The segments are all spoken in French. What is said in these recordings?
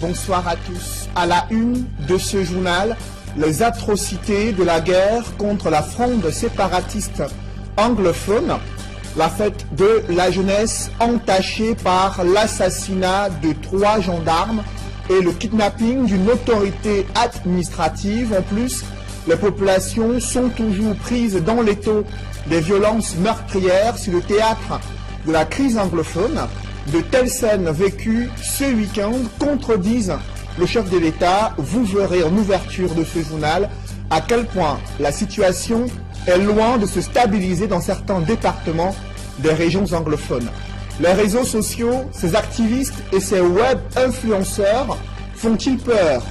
bonsoir à tous. À la une de ce journal, les atrocités de la guerre contre la fronde séparatiste anglophone, la fête de la jeunesse entachée par l'assassinat de 3 gendarmes et le kidnapping d'une autorité administrative. En plus, les populations sont toujours prises dans l'étau des violences meurtrières sur le théâtre de la crise anglophone. De telles scènes vécues ce week-end contredisent le chef de l'État. Vous verrez en ouverture de ce journal à quel point la situation est loin de se stabiliser dans certains départements des régions anglophones. Les réseaux sociaux, ces activistes et ces web influenceurs font-ils peur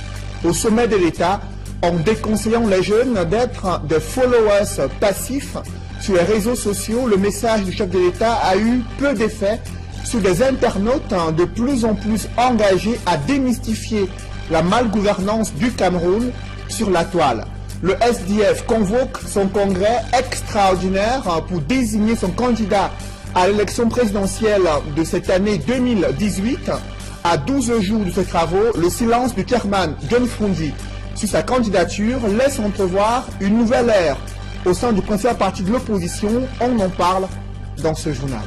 au sommet de l'État en déconseillant les jeunes d'être des followers passifs sur les réseaux sociaux? Le message du chef de l'État a eu peu d'effet sur des internautes de plus en plus engagés à démystifier la malgouvernance du Cameroun sur la toile. Le SDF convoque son congrès extraordinaire pour désigner son candidat à l'élection présidentielle de cette année 2018. À 12 jours de ces travaux, le silence du chairman John Frondi sur sa candidature laisse entrevoir une nouvelle ère au sein du principal parti de l'opposition. On en parle dans ce journal.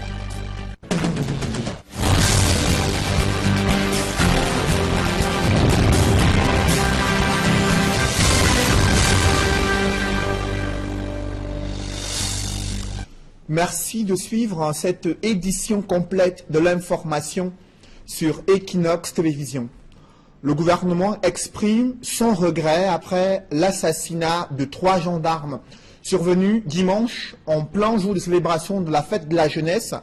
Merci de suivre cette édition complète de l'information sur Equinox Télévision. Le gouvernement exprime son regret après l'assassinat de 3 gendarmes survenu dimanche en plein jour de célébration de la fête de la jeunesse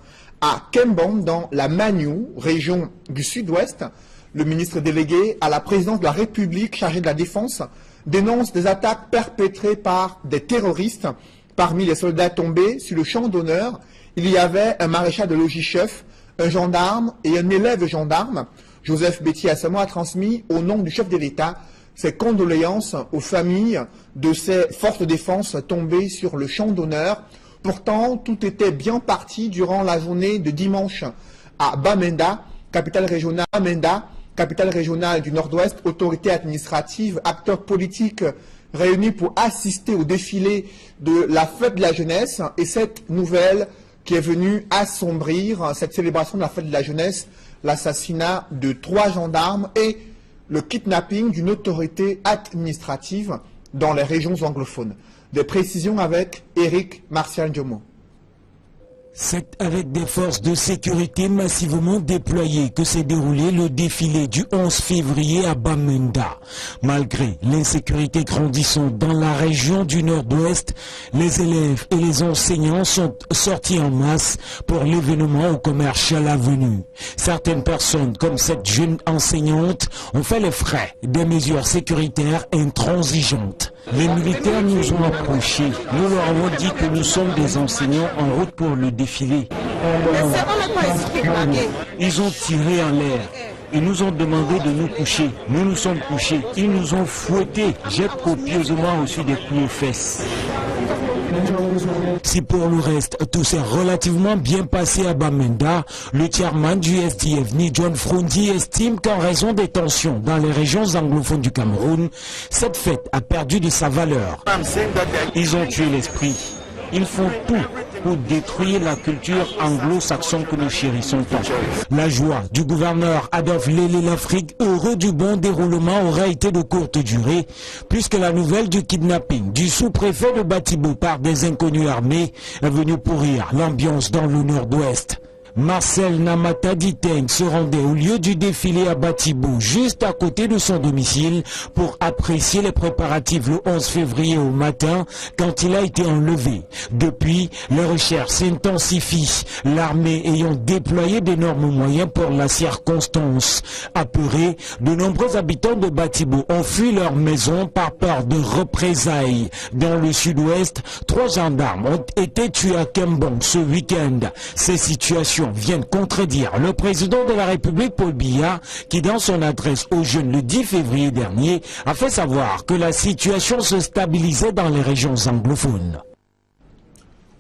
à Kembong dans la Maniou, région du sud-ouest. Le ministre délégué à la présidence de la République chargé de la défense dénonce des attaques perpétrées par des terroristes. Parmi les soldats tombés sur le champ d'honneur, il y avait un maréchal de logis-chef, un gendarme et un élève gendarme. Joseph Betty Assamo a transmis au nom du chef de l'État ses condoléances aux familles de ces forces de défense tombées sur le champ d'honneur. Pourtant, tout était bien parti durant la journée de dimanche à Bamenda, capitale régionale du Nord-Ouest, autorité administrative, acteurs politiques réunis pour assister au défilé de la fête de la jeunesse. Et cette nouvelle qui est venue assombrir cette célébration de la fête de la jeunesse, l'assassinat de 3 gendarmes et le kidnapping d'une autorité administrative dans les régions anglophones. Des précisions avec Eric Martial Diomo. C'est avec des forces de sécurité massivement déployées que s'est déroulé le défilé du 11 février à Bamenda. Malgré l'insécurité grandissante dans la région du Nord-Ouest, les élèves et les enseignants sont sortis en masse pour l'événement au commercial avenue. Certaines personnes, comme cette jeune enseignante, ont fait les frais des mesures sécuritaires intransigeantes. Les militaires nous ont approchés. Nous leur avons dit que nous sommes des enseignants en route pour le défilé. Ils ont tiré en l'air. Ils nous ont demandé de nous coucher. Nous nous sommes couchés. Ils nous ont fouettés. J'ai copieusement reçu des coups aux fesses. Si pour le reste, tout s'est relativement bien passé à Bamenda, le chairman du SDF, John Frondi, estime qu'en raison des tensions dans les régions anglophones du Cameroun, cette fête a perdu de sa valeur. Ils ont tué l'esprit. Ils font tout pour détruire la culture anglo-saxonne que nous chérissons tant. La joie du gouverneur Adolphe Lélé-Lafrique, heureux du bon déroulement, aurait été de courte durée, puisque la nouvelle du kidnapping du sous-préfet de Batibo par des inconnus armés est venue pourrir l'ambiance dans le nord-ouest. Marcel Namata Diteng se rendait au lieu du défilé à Batibo, juste à côté de son domicile, pour apprécier les préparatifs le 11 février au matin, quand il a été enlevé. Depuis, les recherches s'intensifient, l'armée ayant déployé d'énormes moyens pour la circonstance. Apeurés, de nombreux habitants de Batibo ont fui leur maison par peur de représailles. Dans le sud-ouest, 3 gendarmes ont été tués à Kembong ce week-end. Ces situations viennent contredire le président de la République, Paul Biya, qui dans son adresse aux jeunes le 10 février dernier a fait savoir que la situation se stabilisait dans les régions anglophones.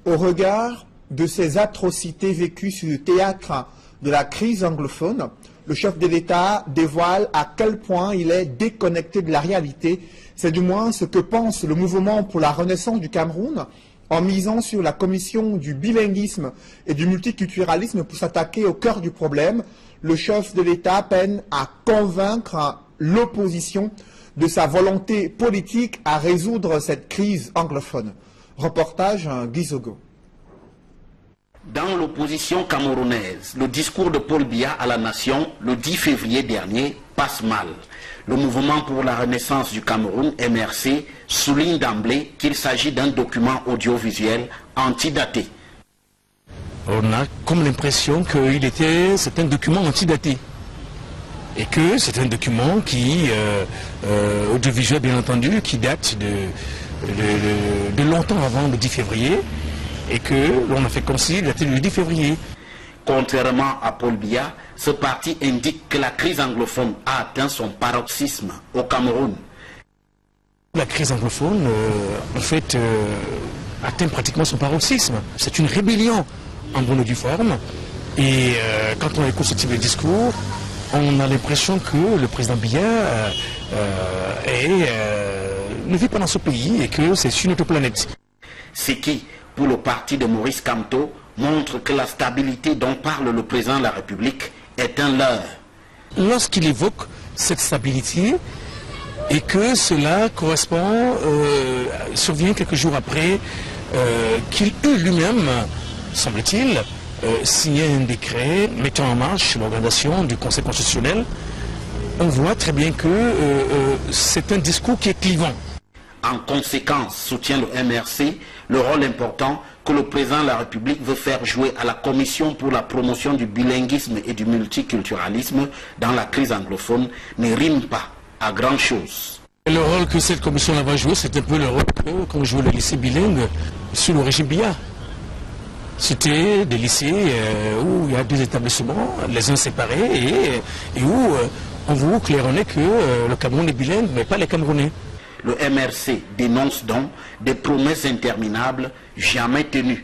Au regard de ces atrocités vécues sur le théâtre de la crise anglophone, le chef de l'État dévoile à quel point il est déconnecté de la réalité. C'est du moins ce que pense le mouvement pour la renaissance du Cameroun, en misant sur la commission du bilinguisme et du multiculturalisme pour s'attaquer au cœur du problème. Le chef de l'État peine à convaincre l'opposition de sa volonté politique à résoudre cette crise anglophone. Reportage Guy Zogo. Dans l'opposition camerounaise, le discours de Paul Biya à la nation le 10 février dernier passe mal. Le mouvement pour la renaissance du Cameroun, MRC, souligne d'emblée qu'il s'agit d'un document audiovisuel antidaté. On a comme l'impression que c'est un document antidaté. Et que c'est un document qui, audiovisuel bien entendu, qui date de longtemps avant le 10 février. Et que l'on a fait comme si il datait du 10 février. Contrairement à Paul Biya, ce parti indique que la crise anglophone a atteint son paroxysme au Cameroun. La crise anglophone, en fait, atteint pratiquement son paroxysme. C'est une rébellion en bonne et due forme. Et quand on écoute ce type de discours, on a l'impression que le président Biya ne vit pas dans ce pays et que c'est sur notre planète. C'est qui, pour le parti de Maurice Kamto, montre que la stabilité dont parle le président de la République est un leurre. Lorsqu'il évoque cette stabilité et que cela correspond, survient quelques jours après qu'il eut lui-même, semble-t-il, signé un décret mettant en marche l'organisation du Conseil constitutionnel, on voit très bien que c'est un discours qui est clivant. En conséquence, soutient le MRC, le rôle important que le président de la République veut faire jouer à la Commission pour la promotion du bilinguisme et du multiculturalisme dans la crise anglophone ne rime pas à grand-chose. Le rôle que cette commission va jouer, c'est un peu le rôle qu'ont joué le lycée bilingue sous le régime Biya. C'était des lycées où il y a deux établissements, les uns séparés, et où on vous claironnait que le Cameroun est bilingue, mais pas les Camerounais. Le MRC dénonce donc des promesses interminables jamais tenues.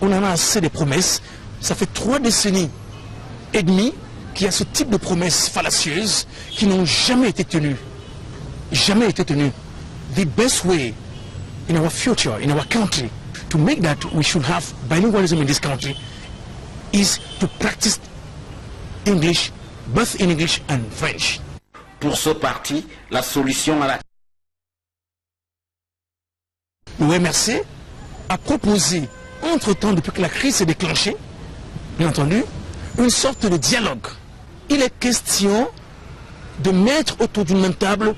On en a assez des promesses. Ça fait 3 décennies et demie qu'il y a ce type de promesses fallacieuses qui n'ont jamais été tenues. Jamais été tenues. The best way in our future, in our country, to make that we should have bilingualism in this country is to practice English, both in English and French. Pour ce parti, la solution à la Le MRC a proposé, entre-temps, depuis que la crise s'est déclenchée, bien entendu, une sorte de dialogue. Il est question de mettre autour d'une même table,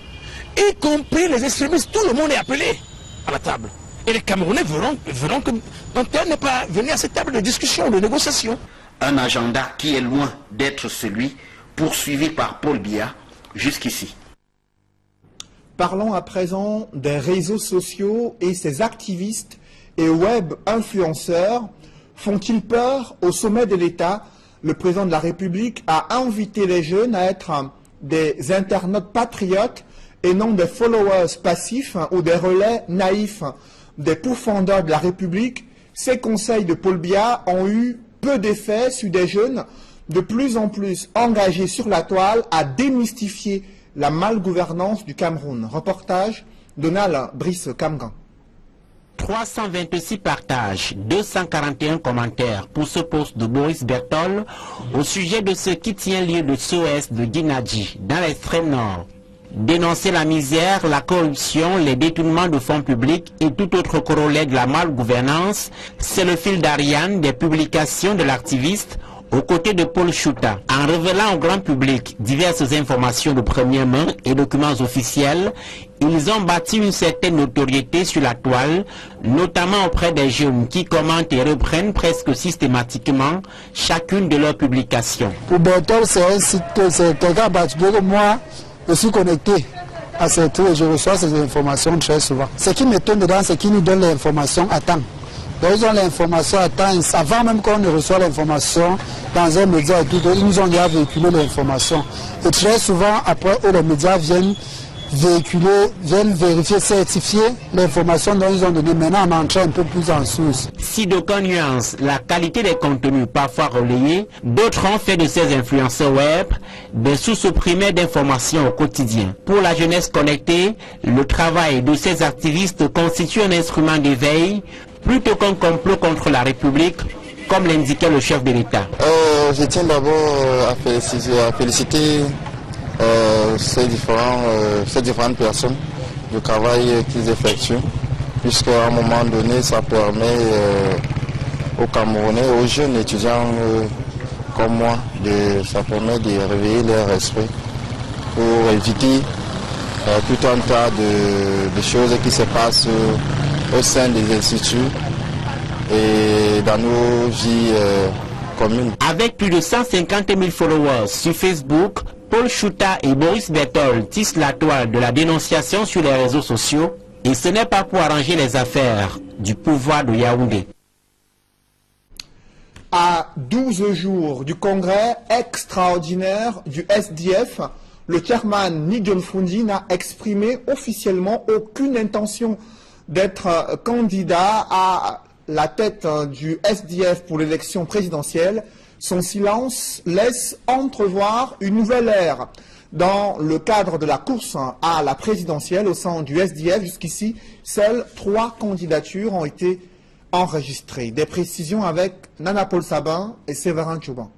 y compris les extrémistes, tout le monde est appelé à la table. Et les Camerounais verront que Panthère n'est pas venu à cette table de discussion, de négociation. Un agenda qui est loin d'être celui poursuivi par Paul Biya jusqu'ici. Parlons à présent des réseaux sociaux et ces activistes et web influenceurs. Font-ils peur au sommet de l'État? Le président de la République a invité les jeunes à être des internautes patriotes et non des followers passifs ou des relais naïfs des pourfendeurs de la République. Ces conseils de Paul Biya ont eu peu d'effet sur des jeunes de plus en plus engagés sur la toile à démystifier la malgouvernance du Cameroun. Reportage Donald Brice-Kamgan. 326 partages, 241 commentaires pour ce post de Boris Bertol au sujet de ce qui tient lieu de SOS de Guinadji, dans l'extrême nord. Dénoncer la misère, la corruption, les détournements de fonds publics et tout autre corollaire de la malgouvernance, c'est le fil d'Ariane des publications de l'activiste aux côtés de Paul Chouta, en révélant au grand public diverses informations de première main et documents officiels. Ils ont bâti une certaine notoriété sur la toile, notamment auprès des jeunes qui commentent et reprennent presque systématiquement chacune de leurs publications. Pour Bertol, c'est un site, c'est quelqu'un particulier que moi, je suis connecté à ces trucs et je reçois ces informations très souvent. Ce qui m'étonne dedans, c'est qu'ils nous donnent l'information à temps. Donc ils ont l'information à temps, avant même qu'on ne reçoit l'information dans un média et tout, ils nous ont déjà véhiculé l'information. Et très souvent, après, les médias viennent véhiculer, viennent vérifier, certifier l'information dont ils ont donné. Maintenant, on entre un peu plus en source. Si d'aucuns nuancent la qualité des contenus parfois relayés, d'autres ont fait de ces influenceurs web des sources primaires d'informations au quotidien. Pour la jeunesse connectée, le travail de ces activistes constitue un instrument d'éveil plutôt qu'un complot contre la République, comme l'indiquait le chef de l'État. Je tiens d'abord à féliciter ces différentes personnes du travail qu'ils effectuent, puisqu'à un moment donné, ça permet aux Camerounais, aux jeunes étudiants comme moi, ça permet de réveiller leur esprit pour éviter tout un tas de choses qui se passent au sein des instituts et dans nos vies communes. Avec plus de 150 000 followers sur Facebook, Paul Chouta et Boris Bertol tissent la toile de la dénonciation sur les réseaux sociaux, et ce n'est pas pour arranger les affaires du pouvoir de Yaoundé. À 12 jours du congrès extraordinaire du SDF, le chairman Ni John Froundi n'a exprimé officiellement aucune intention d'être candidat à la tête du SDF pour l'élection présidentielle. Son silence laisse entrevoir une nouvelle ère dans le cadre de la course à la présidentielle au sein du SDF. Jusqu'ici, seules 3 candidatures ont été enregistrées. Des précisions avec Nana Paul Sabin et Séverin Chouban.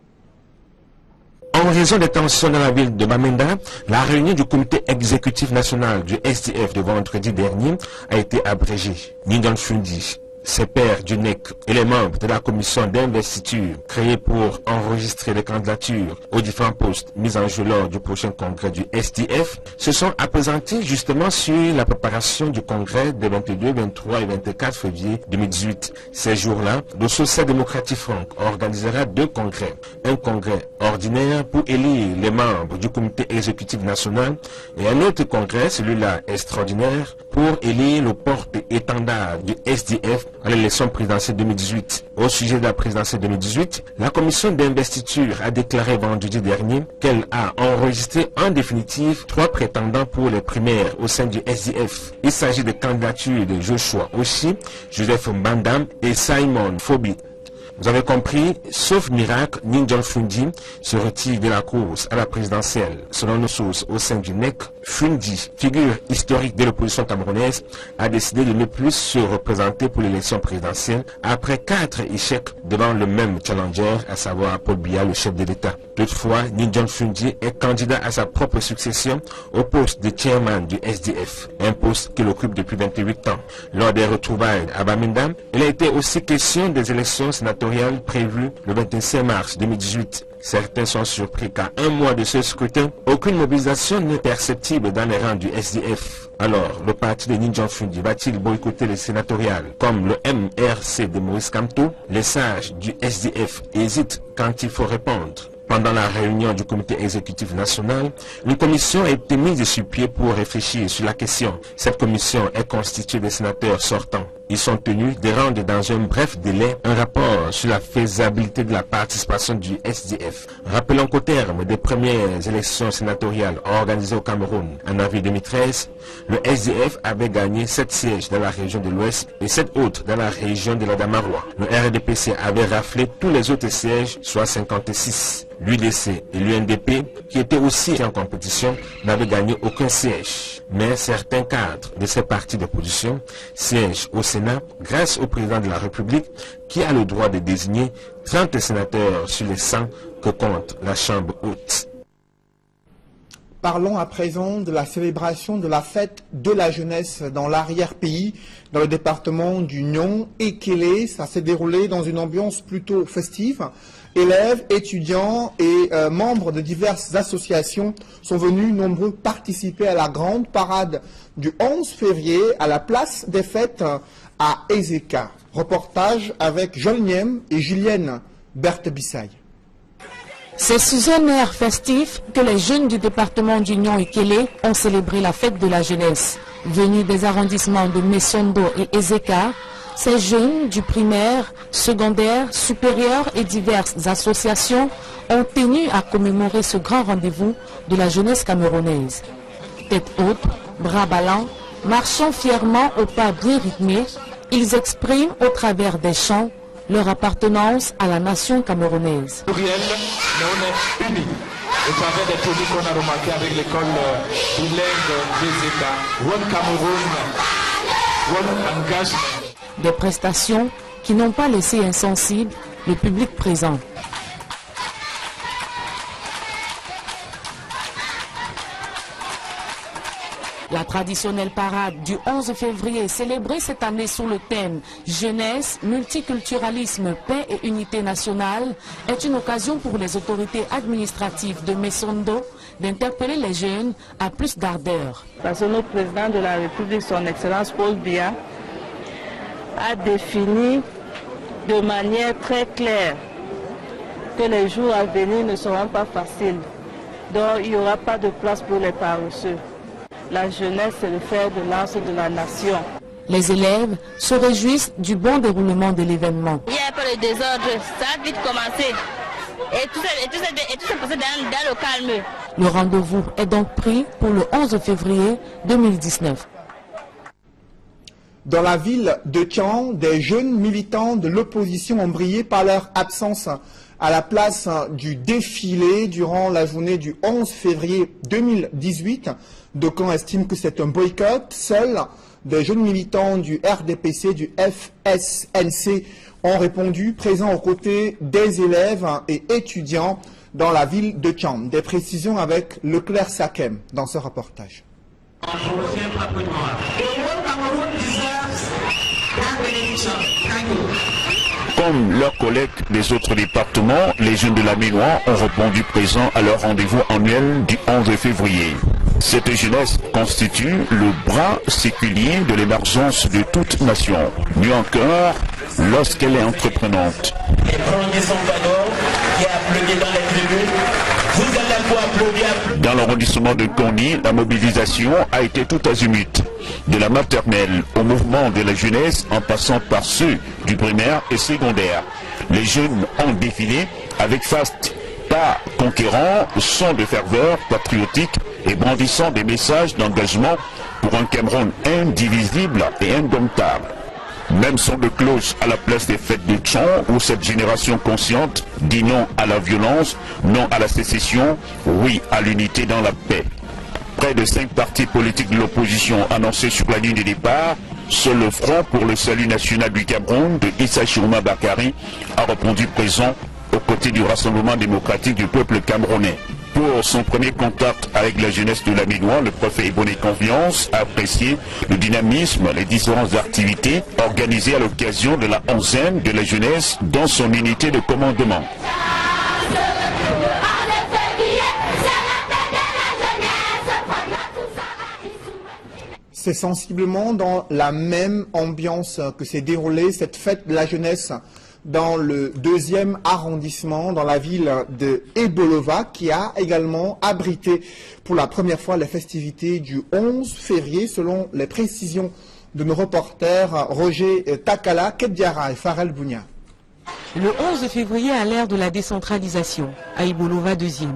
En raison des tensions dans la ville de Bamenda, la réunion du comité exécutif national du SDF de vendredi dernier a été abrégée. Ni John Froundi, ses pairs du NEC et les membres de la commission d'investiture créée pour enregistrer les candidatures aux différents postes mis en jeu lors du prochain congrès du SDF se sont appesantis justement sur la préparation du congrès des 22, 23 et 24 février 2018. Ces jours-là, le Social Democratic Front organisera 2 congrès. Un congrès ordinaire pour élire les membres du comité exécutif national et un autre congrès, celui-là extraordinaire, pour élire le porte-étendard du SDF à l'élection présidentielle 2018. Au sujet de la présidentielle 2018, la commission d'investiture a déclaré vendredi dernier qu'elle a enregistré en définitive 3 prétendants pour les primaires au sein du SDF. Il s'agit des candidatures de Joshua Oshi, Joseph Mbandam et Simon Fobi. Vous avez compris, sauf miracle, Ni John Froundi se retire de la course à la présidentielle. Selon nos sources au sein du NEC, Froundi, figure historique de l'opposition camerounaise, a décidé de ne plus se représenter pour l'élection présidentielle après 4 échecs devant le même challenger, à savoir Paul Biya, le chef de l'État. Toutefois, Ni John Froundi est candidat à sa propre succession au poste de chairman du SDF, un poste qu'il occupe depuis 28 ans. Lors des retrouvailles à Bamenda, il a été aussi question des élections sénatoriales prévues le 25 mars 2018. Certains sont surpris qu'à un mois de ce scrutin, aucune mobilisation n'est perceptible dans les rangs du SDF. Alors, le parti de Ni John Froundi va-t-il boycotter les sénatoriales comme le MRC de Maurice Kamto? Les sages du SDF hésitent quand il faut répondre. Pendant la réunion du comité exécutif national, une commission a été mise sur pied pour réfléchir sur la question. Cette commission est constituée des sénateurs sortants. Ils sont tenus de rendre dans un bref délai un rapport sur la faisabilité de la participation du SDF. Rappelons qu'au terme des premières élections sénatoriales organisées au Cameroun en avril 2013, le SDF avait gagné 7 sièges dans la région de l'Ouest et 7 autres dans la région de l'Adamarois. Le RDPC avait raflé tous les autres sièges, soit 56. L'UDC et l'UNDP, qui étaient aussi en compétition, n'avaient gagné aucun siège. Mais certains cadres de ces partis d'opposition siègent au Sénat grâce au président de la République qui a le droit de désigner 30 sénateurs sur les 100 que compte la Chambre haute. Parlons à présent de la célébration de la fête de la jeunesse dans l'arrière-pays, dans le département du Nyon et Kélé. Ça s'est déroulé dans une ambiance plutôt festive. Élèves, étudiants et membres de diverses associations sont venus nombreux participer à la grande parade du 11 février à la place des fêtes à Ezeka. Reportage avec Jean Niem et Julienne Berthe-Bissaye. C'est sous un air festif que les jeunes du département du Nyon et Kélé ont célébré la fête de la jeunesse. Venus des arrondissements de Messondo et Ezeka, ces jeunes du primaire, secondaire, supérieur et diverses associations ont tenu à commémorer ce grand rendez-vous de la jeunesse camerounaise. Tête haute, bras ballants, marchant fièrement au pas bien rythmé, ils expriment au travers des chants leur appartenance à la nation camerounaise. Mais on est unis. Au travers des produits qu'on a remarqués avec l'école bilingue des États, One Cameroun, One Engagement. Des prestations qui n'ont pas laissé insensible le public présent. La traditionnelle parade du 11 février, célébrée cette année sous le thème « Jeunesse, multiculturalisme, paix et unité nationale », est une occasion pour les autorités administratives de Messondo d'interpeller les jeunes à plus d'ardeur. Parce que notre président de la République, son Excellence Paul Biya, a défini de manière très claire que les jours à venir ne seront pas faciles. Donc il n'y aura pas de place pour les paresseux. La jeunesse, c'est le fer de lance de la nation. Les élèves se réjouissent du bon déroulement de l'événement. Il n'y a pas de désordre, ça a vite commencé. Et tout s'est passé dans le calme. Le rendez-vous est donc pris pour le 11 février 2019. Dans la ville de Tian, des jeunes militants de l'opposition ont brillé par leur absence à la place du défilé durant la journée du 11 février 2018. D'aucuns estiment que c'est un boycott. Seuls des jeunes militants du RDPC, du FSNC ont répondu, présents aux côtés des élèves et étudiants dans la ville de Tian. Des précisions avec Leclerc Sakem dans ce reportage. Comme leurs collègues des autres départements, les jeunes de la Ménois ont répondu présents à leur rendez-vous annuel du 11 février. Cette jeunesse constitue le bras séculier de l'émergence de toute nation, mieux encore lorsqu'elle est entreprenante. Dans l'arrondissement de Kony, la mobilisation a été tout azimut, de la maternelle au mouvement de la jeunesse en passant par ceux du primaire et secondaire. Les jeunes ont défilé avec faste, pas conquérant, son de ferveur patriotique et brandissant des messages d'engagement pour un Cameroun indivisible et indomptable. Même son de cloche à la place des fêtes de Tchon, où cette génération consciente dit non à la violence, non à la sécession, oui à l'unité dans la paix. Près de 5 partis politiques de l'opposition annoncés sur la ligne de départ, seul le Front pour le salut national du Cameroun de Issa Chouma Bakary a répondu présent aux côtés du Rassemblement démocratique du peuple camerounais. Pour son premier contact avec la jeunesse de la Ménois, le préfet Ebonné Confiance a apprécié le dynamisme, les différentes activités organisées à l'occasion de la 11e de la jeunesse dans son unité de commandement. C'est sensiblement dans la même ambiance que s'est déroulée cette fête de la jeunesse dans le 2e arrondissement, dans la ville de Ebolova, qui a également abrité pour la première fois les festivités du 11 février, selon les précisions de nos reporters Roger Takala, Keddiara et Farel Bounia. Le 11 février à l'ère de la décentralisation, à Ebolova 2e.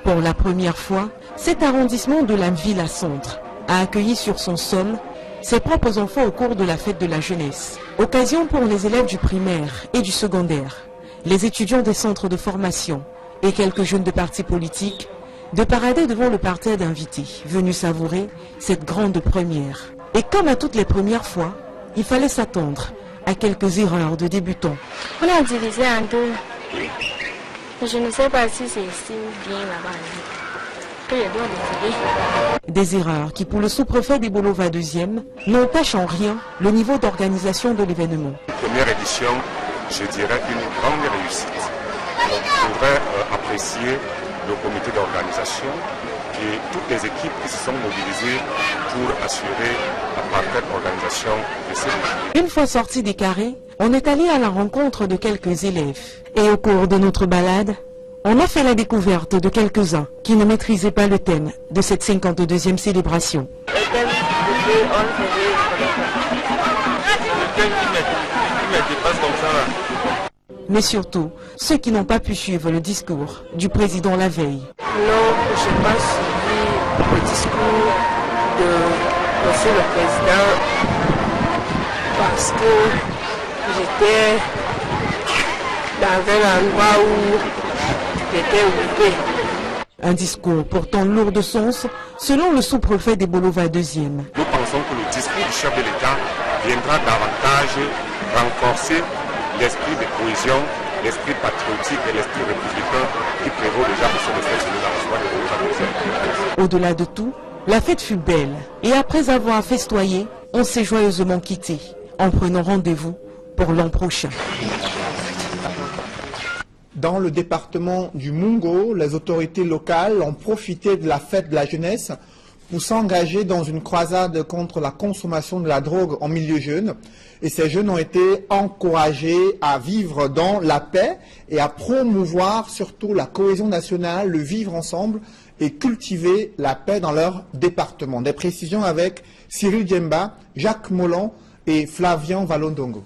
Pour la première fois, cet arrondissement de la ville à centre a accueilli sur son sol ses propres enfants au cours de la fête de la jeunesse. Occasion pour les élèves du primaire et du secondaire, les étudiants des centres de formation et quelques jeunes de partis politiques de parader devant le parterre d'invités venus savourer cette grande première. Et comme à toutes les premières fois, il fallait s'attendre à quelques erreurs de débutants. On a divisé en deux. Je ne sais pas si c'est bien là-bas. Des erreurs qui, pour le sous-préfet d'Ebolova 2e, n'entachent en rien le niveau d'organisation de l'événement. Première édition, je dirais une grande réussite. On pourrait apprécier le comité d'organisation et toutes les équipes qui se sont mobilisées pour assurer la parfaite organisation de ces événements. Une fois sortis des carrés, on est allé à la rencontre de quelques élèves. Et au cours de notre balade, on a fait la découverte de quelques-uns qui ne maîtrisaient pas le thème de cette 52e célébration. Le thème qui me dépasse comme ça là. mais surtout ceux qui n'ont pas pu suivre le discours du président la veille. Non, je n'ai pas suivi le discours de monsieur le président parce que j'étais dans un endroit où j'étais occupé. Un discours pourtant lourd de sens, selon le sous-préfet des Bolova II. Nous pensons que le discours du chef de l'État viendra davantage renforcer l'esprit de cohésion, l'esprit patriotique et l'esprit républicain qui prévaut déjà pour se réflexionner dans le soir de Bolova. Au-delà de tout, la fête fut belle et après avoir festoyé, on s'est joyeusement quitté en prenant rendez-vous pour l'an prochain. Dans le département du Mungo, les autorités locales ont profité de la fête de la jeunesse pour s'engager dans une croisade contre la consommation de la drogue en milieu jeune. Et ces jeunes ont été encouragés à vivre dans la paix et à promouvoir surtout la cohésion nationale, le vivre ensemble et cultiver la paix dans leur département. Des précisions avec Cyril Djemba, Jacques Molon et Flavien Valondongo.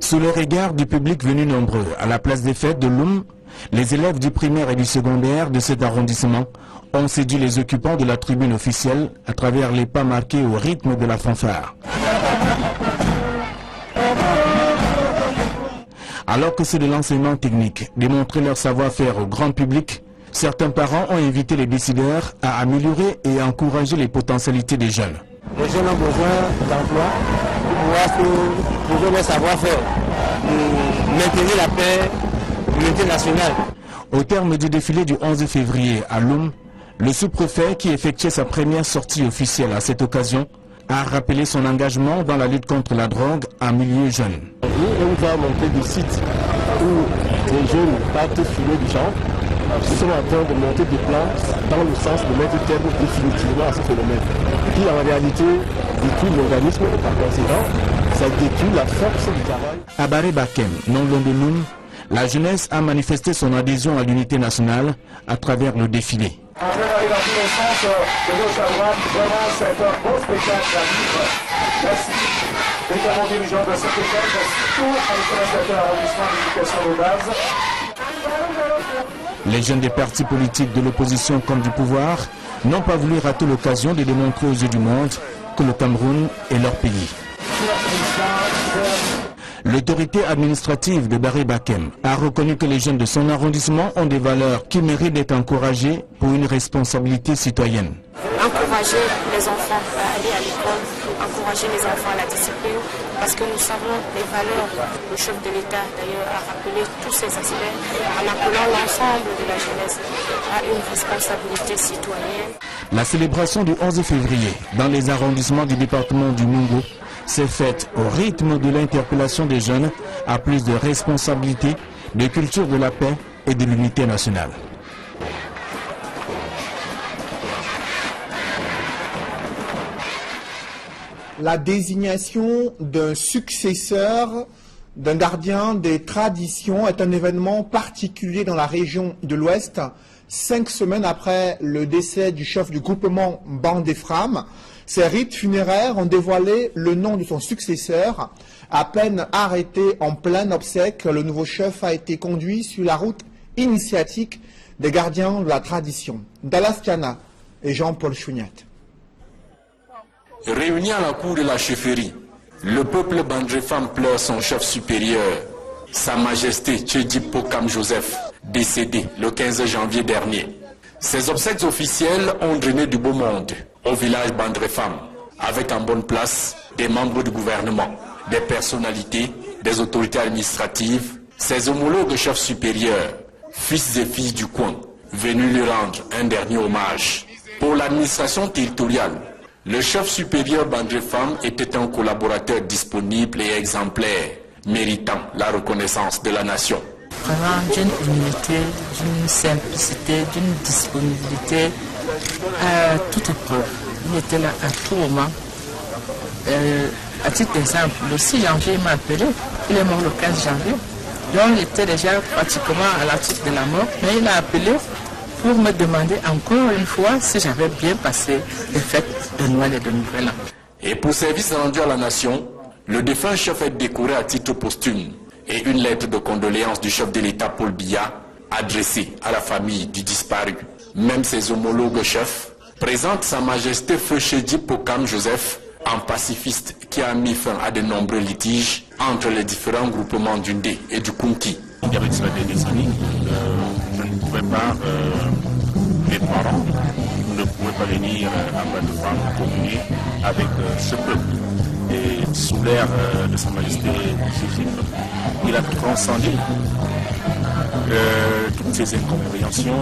Sous le regard du public venu nombreux à la place des fêtes de Loum, les élèves du primaire et du secondaire de cet arrondissement ont séduit les occupants de la tribune officielle à travers les pas marqués au rythme de la fanfare. Alors que c'est de l'enseignement technique, démontrer leur savoir-faire au grand public, certains parents ont invité les décideurs à améliorer et à encourager les potentialités des jeunes. Les jeunes ont besoin d'emploi pour pouvoir leur savoir-faire, pour maintenir la paix, l'unité nationale. Au terme du défilé du 11 février à Loum, le sous-préfet qui effectuait sa première sortie officielle à cette occasion a rappelé son engagement dans la lutte contre la drogue en milieu jeune. On va monter des sites où les jeunes partent fumer du genre. Nous sommes en train de monter des plans dans le sens de mettre terme définitivement à ce phénomène, qui en réalité détruit l'organisme et par conséquent, ça détruit la force du travail. À Baré Bakem, non loin de Loum, la jeunesse a manifesté son adhésion à l'unité nationale à travers le défilé. On vient d'aller dans tous les sens, de gauche à droite, vraiment c'est un beau spectacle à vivre. Merci notamment aux dirigeants de cette école, surtout à l'inspecteur arrondissement d'éducation de base. Les jeunes des partis politiques de l'opposition comme du pouvoir n'ont pas voulu rater l'occasion de démontrer aux yeux du monde que le Cameroun est leur pays. L'autorité administrative de Baré Bakem a reconnu que les jeunes de son arrondissement ont des valeurs qui méritent d'être encouragées pour une responsabilité citoyenne. Encourager les enfants à aller à l'école, encourager les enfants à la discipline, parce que nous savons les valeurs. Le chef de l'État d'ailleurs a rappelé tous ces aspects en appelant l'ensemble de la jeunesse à une responsabilité citoyenne. La célébration du 11 février dans les arrondissements du département du Mungo s'est faite au rythme de l'interpellation des jeunes à plus de responsabilité, de culture de la paix et de l'unité nationale. La désignation d'un successeur d'un gardien des traditions est un événement particulier dans la région de l'Ouest, 5 semaines après le décès du chef du groupement Bandefram. Ces rites funéraires ont dévoilé le nom de son successeur. À peine arrêté en plein obsèque, le nouveau chef a été conduit sur la route initiatique des gardiens de la tradition. Dallas Tiana et Jean-Paul Chouniat. Réunis à la cour de la chefferie, le peuple Bandefram pleure son chef supérieur, Sa Majesté Tchedipo Kam Joseph, décédé le 15 janvier dernier. Ces obsèques officielles ont drainé du beau monde au village Bandefram, avec en bonne place des membres du gouvernement, des personnalités, des autorités administratives, ses homologues chefs supérieurs, fils et filles du coin, venus lui rendre un dernier hommage. Pour l'administration territoriale, le chef supérieur Bandefram était un collaborateur disponible et exemplaire, méritant la reconnaissance de la nation. Vraiment d'une humilité, d'une simplicité, d'une disponibilité à toute épreuve. Il était là à tout moment. À titre d'exemple, le 6 janvier, il m'a appelé. Il est mort le 15 janvier. Donc il était déjà pratiquement à la suite de la mort. Mais il a appelé pour me demander encore une fois si j'avais bien passé les fêtes de Noël et de Nouvel An. Et pour service rendu à la nation, Le défunt chef est décoré à titre posthume et une lettre de condoléances du chef de l'État Paul Biya adressée à la famille du disparu. Même ses homologues chefs présentent Sa Majesté Feu Tchédji Pokam Joseph en pacifiste qui a mis fin à de nombreux litiges entre les différents groupements du Ndé et du Kunki. Avec cela des décennies, je ne pouvais pas, les parents ne pouvaient pas venir à Bandefam communier avec ce peuple. Et sous l'ère de Sa Majesté Philippe, il a transcendé toutes ces incompréhensions,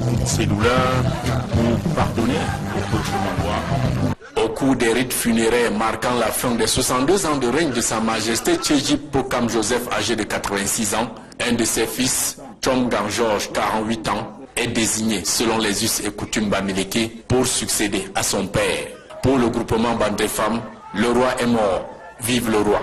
toutes ces douleurs pour pardonner au peuple mandois. Au cours des rites funéraires marquant la fin des 62 ans de règne de Sa Majesté Tchédji Pokam Joseph, âgé de 86 ans, un de ses fils, Tchongang Georges, 48 ans, est désigné selon les us et coutumes bamileke pour succéder à son père. Pour le groupement Bandefam, le roi est mort. Vive le roi.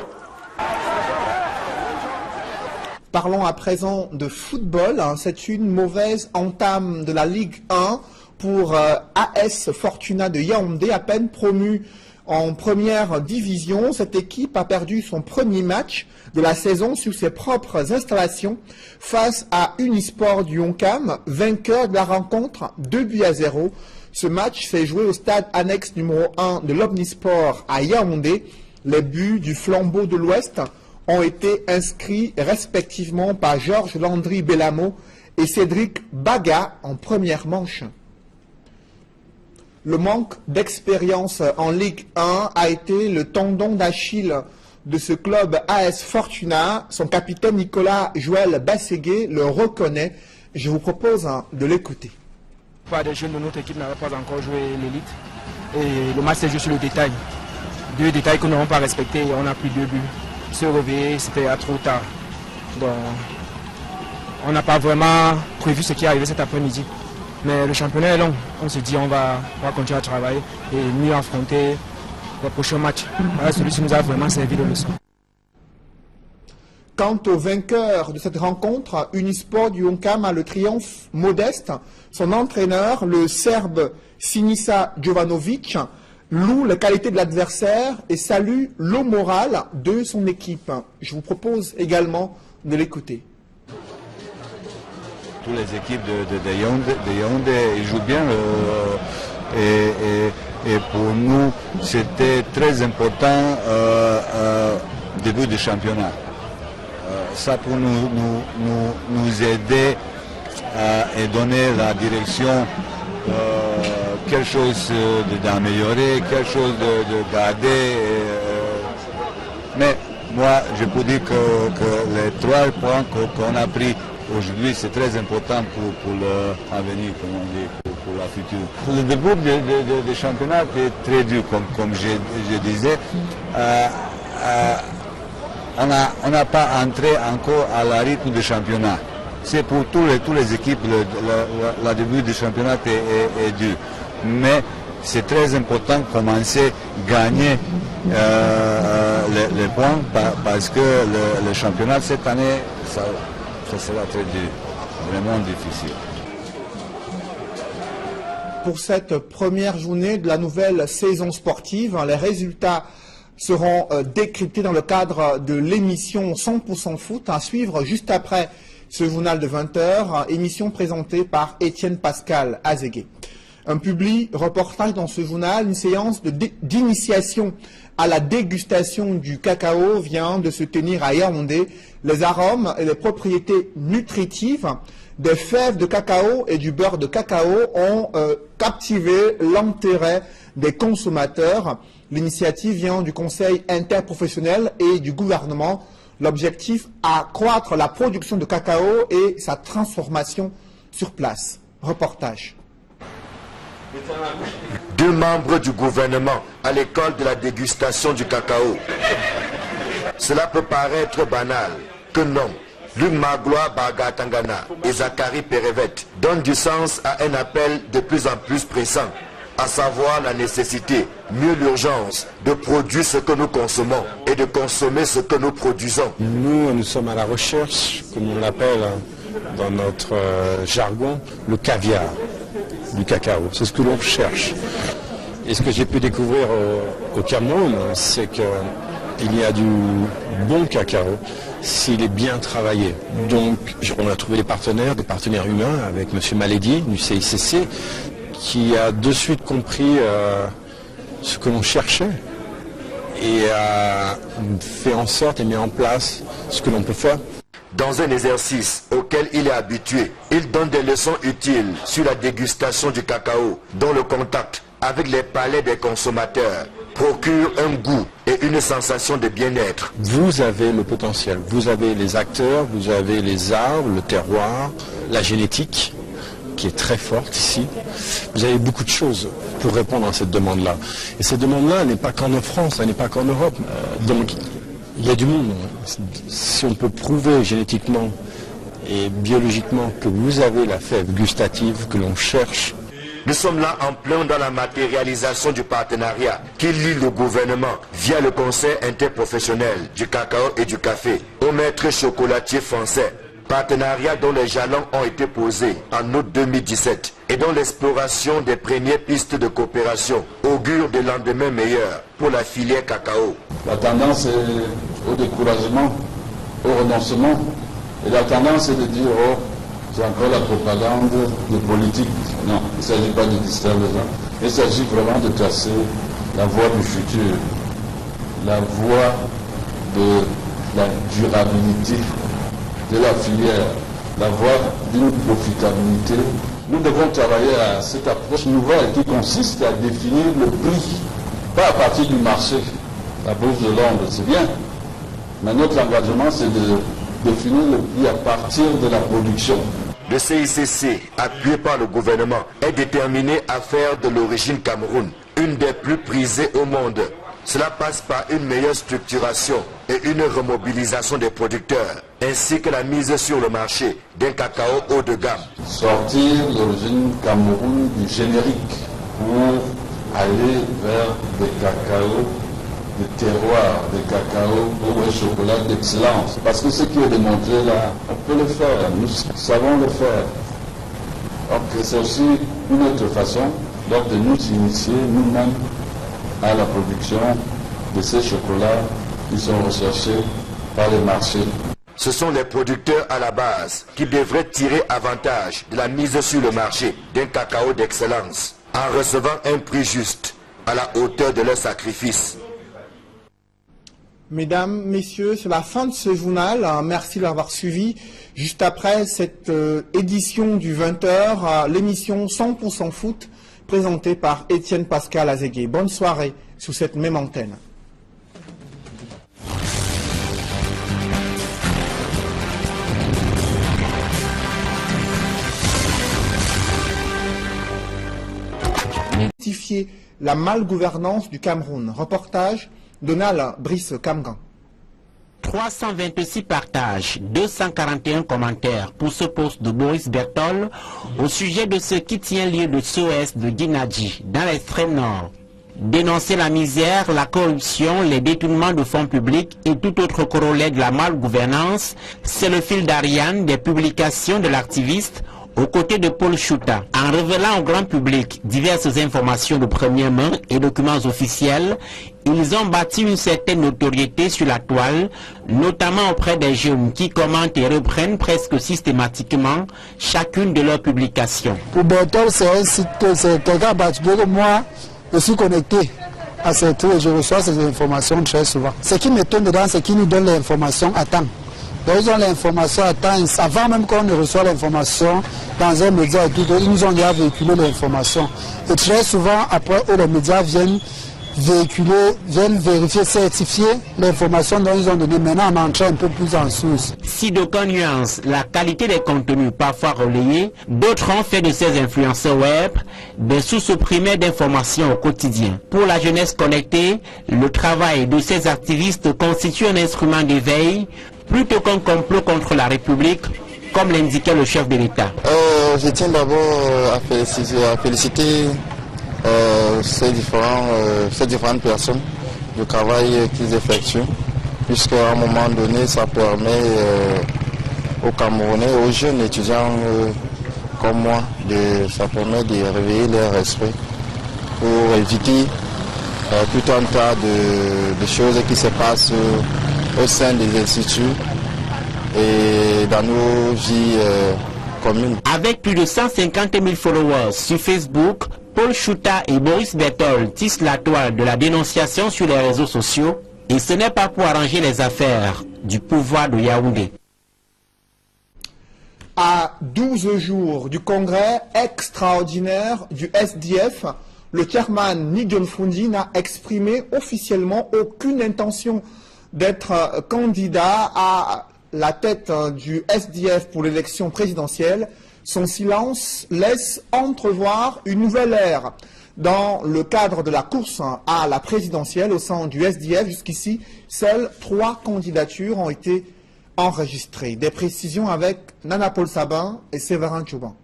Parlons à présent de football. C'est une mauvaise entame de la Ligue 1 pour AS Fortuna de Yaoundé, à peine promu en première division. Cette équipe a perdu son premier match de la saison sur ses propres installations face à Unisport du Yonkam, vainqueur de la rencontre 2-0. Ce match s'est joué au stade annexe numéro 1 de l'Omnisport à Yaoundé. Les buts du Flambeau de l'Ouest ont été inscrits respectivement par Georges Landry Bellamo et Cédric Baga en première manche. Le manque d'expérience en Ligue 1 a été le tendon d'Achille de ce club AS Fortuna. Son capitaine Nicolas Joël Basségué le reconnaît. Je vous propose de l'écouter. Pas des jeunes de notre équipe n'avaient pas encore joué l'élite. Et le match s'est joué sur le détail. Deux détails que nous n'avons pas respectés et on a pris 2 buts. Se réveiller, c'était trop tard. Donc, on n'a pas vraiment prévu ce qui est arrivé cet après-midi. Mais le championnat est long. On se dit on va continuer à travailler et mieux affronter les prochains matchs. Voilà, celui-ci nous a vraiment servi de leçon. Quant au vainqueur de cette rencontre, Unisport du Yonkam a le triomphe modeste. Son entraîneur, le Serbe Sinisa Jovanovic, loue les qualités de l'adversaire et salue l'eau morale de son équipe. Je vous propose également de l'écouter. Toutes les équipes de Yaoundé jouent bien et pour nous c'était très important début du championnat. Ça pour nous aider et donner la direction, quelque chose d'améliorer, quelque chose de garder. Mais moi je peux dire que les 3 points qu'on a pris aujourd'hui, c'est très important pour l'avenir, comme on dit, pour la future. Le début du championnat est très dur, comme je disais. On n'a pas entré encore à la rythme du championnat. C'est pour toutes les équipes, le début du championnat est dur. Mais c'est très important de commencer à gagner les points parce que le championnat cette année, ça sera très dur, vraiment difficile. Pour cette première journée de la nouvelle saison sportive, les résultats seront décryptés dans le cadre de l'émission 100% foot à suivre juste après ce journal de 20h, émission présentée par Étienne Pascal Azégué. Un public reportage dans ce journal, une séance d'initiation à la dégustation du cacao vient de se tenir à Yaoundé. Les arômes et les propriétés nutritives des fèves de cacao et du beurre de cacao ont captivé l'intérêt des consommateurs. L'initiative vient du Conseil interprofessionnel et du gouvernement. L'objectif, accroître la production de cacao et sa transformation sur place. Reportage. 2 membres du gouvernement à l'école de la dégustation du cacao. Cela peut paraître banal, que non. Luc Magloire Bagatangana et Zachary Perevet donnent du sens à un appel de plus en plus pressant, à savoir la nécessité, mieux l'urgence, de produire ce que nous consommons et de consommer ce que nous produisons. Nous sommes à la recherche, comme on l'appelle dans notre jargon, le caviar du cacao. C'est ce que l'on cherche. Et ce que j'ai pu découvrir au Cameroun, c'est que il y a du bon cacao s'il est bien travaillé. Donc on a trouvé des partenaires humains avec M. Maledi du CICC qui a de suite compris ce que l'on cherchait et a fait en sorte et mis en place ce que l'on peut faire. Dans un exercice auquel il est habitué, il donne des leçons utiles sur la dégustation du cacao, dont le contact avec les palais des consommateurs procure un goût et une sensation de bien-être. Vous avez le potentiel, vous avez les acteurs, vous avez les arbres, le terroir, la génétique qui est très forte ici. Vous avez beaucoup de choses pour répondre à cette demande-là. Et cette demande-là, elle n'est pas qu'en France, elle n'est pas qu'en Europe. Donc il y a du monde. Si on peut prouver génétiquement et biologiquement que vous avez la fève gustative que l'on cherche. Nous sommes là en plein dans la matérialisation du partenariat qui lie le gouvernement via le Conseil interprofessionnel du cacao et du café aux maîtres chocolatiers français. Partenariat dont les jalons ont été posés en août 2017 et dont l'exploration des premières pistes de coopération augure des lendemains meilleurs pour la filière cacao. La tendance est au découragement, au renoncement. Et la tendance est de dire, oh, c'est encore la propagande de politique. Non, il ne s'agit pas de distraire les gens. Il s'agit vraiment de tracer la voie du futur, la voie de la durabilité de la filière, la voie d'une profitabilité. Nous devons travailler à cette approche nouvelle qui consiste à définir le prix, pas à partir du marché. La bourse de Londres, c'est bien, mais notre engagement, c'est de définir le prix à partir de la production. Le CICC, appuyé par le gouvernement, est déterminé à faire de l'origine Cameroun une des plus prisées au monde. Cela passe par une meilleure structuration et une remobilisation des producteurs, ainsi que la mise sur le marché d'un cacao haut de gamme. Sortir l'origine Cameroun du générique pour aller vers des cacaos, des terroirs, des cacaos ou des chocolats d'excellence. Parce que ce qui est démontré là, on peut le faire, nous savons le faire. Donc c'est aussi une autre façon donc, de nous initier nous-mêmes à la production de ces chocolats qui sont recherchés par les marchés. Ce sont les producteurs à la base qui devraient tirer avantage de la mise sur le marché d'un cacao d'excellence en recevant un prix juste à la hauteur de leur sacrifice. Mesdames, messieurs, c'est la fin de ce journal. Merci de l'avoir suivi. Juste après cette édition du 20h, l'émission 100% foot présentée par Étienne Pascal Azégué. Bonne soirée sous cette même antenne. Justifier la malgouvernance du Cameroun. Reportage Donald Brice Kamgan. 326 partages, 241 commentaires pour ce poste de Boris Bertol au sujet de ce qui tient lieu de SOS de Guinadji, dans l'extrême nord. Dénoncer la misère, la corruption, les détournements de fonds publics et tout autre corollaire de la malgouvernance, c'est le fil d'Ariane des publications de l'activiste aux côtés de Paul Chouta. En révélant au grand public diverses informations de première main et documents officiels, ils ont bâti une certaine notoriété sur la toile, notamment auprès des jeunes qui commentent et reprennent presque systématiquement chacune de leurs publications. Pour Bertol, c'est un site, c'est quelqu'un que moi, je suis connecté à ces trucs et je reçois ces informations très souvent. Ce qui m'étonne dedans, c'est qu'ils nous donnent l'information à temps. Donc ils ont l'information à temps, avant même qu'on ne reçoit l'information dans un média et tout, ils nous ont déjà véhiculé l'information. Et très souvent, après, les médias viennent véhiculer, viennent vérifier, certifier l'information dont ils ont donné. Maintenant, on entre un peu plus en source. Si d'aucuns nuancent la qualité des contenus parfois relayés, d'autres ont fait de ces influenceurs web des sources primaires d'informations au quotidien. Pour la jeunesse connectée, le travail de ces activistes constitue un instrument d'éveil plutôt qu'un complot contre la République, comme l'indiquait le chef de l'État. Je tiens d'abord à féliciter ces différentes personnes du travail qu'ils effectuent, puisqu'à un moment donné, ça permet aux Camerounais, aux jeunes étudiants comme moi, ça permet de réveiller leur esprit pour éviter tout un tas de choses qui se passent au sein des instituts et dans nos vies communes. Avec plus de 150 000 followers sur Facebook, Paul Chouta et Boris Bertol tissent la toile de la dénonciation sur les réseaux sociaux, et ce n'est pas pour arranger les affaires du pouvoir de Yaoundé. À 12 jours du congrès extraordinaire du SDF, le chairman Ni John Froundi n'a exprimé officiellement aucune intention d'être candidat à la tête du SDF pour l'élection présidentielle. Son silence laisse entrevoir une nouvelle ère dans le cadre de la course à la présidentielle au sein du SDF. Jusqu'ici, seules 3 candidatures ont été enregistrées. Des précisions avec Nana Paul Sabin et Séverin Chouban.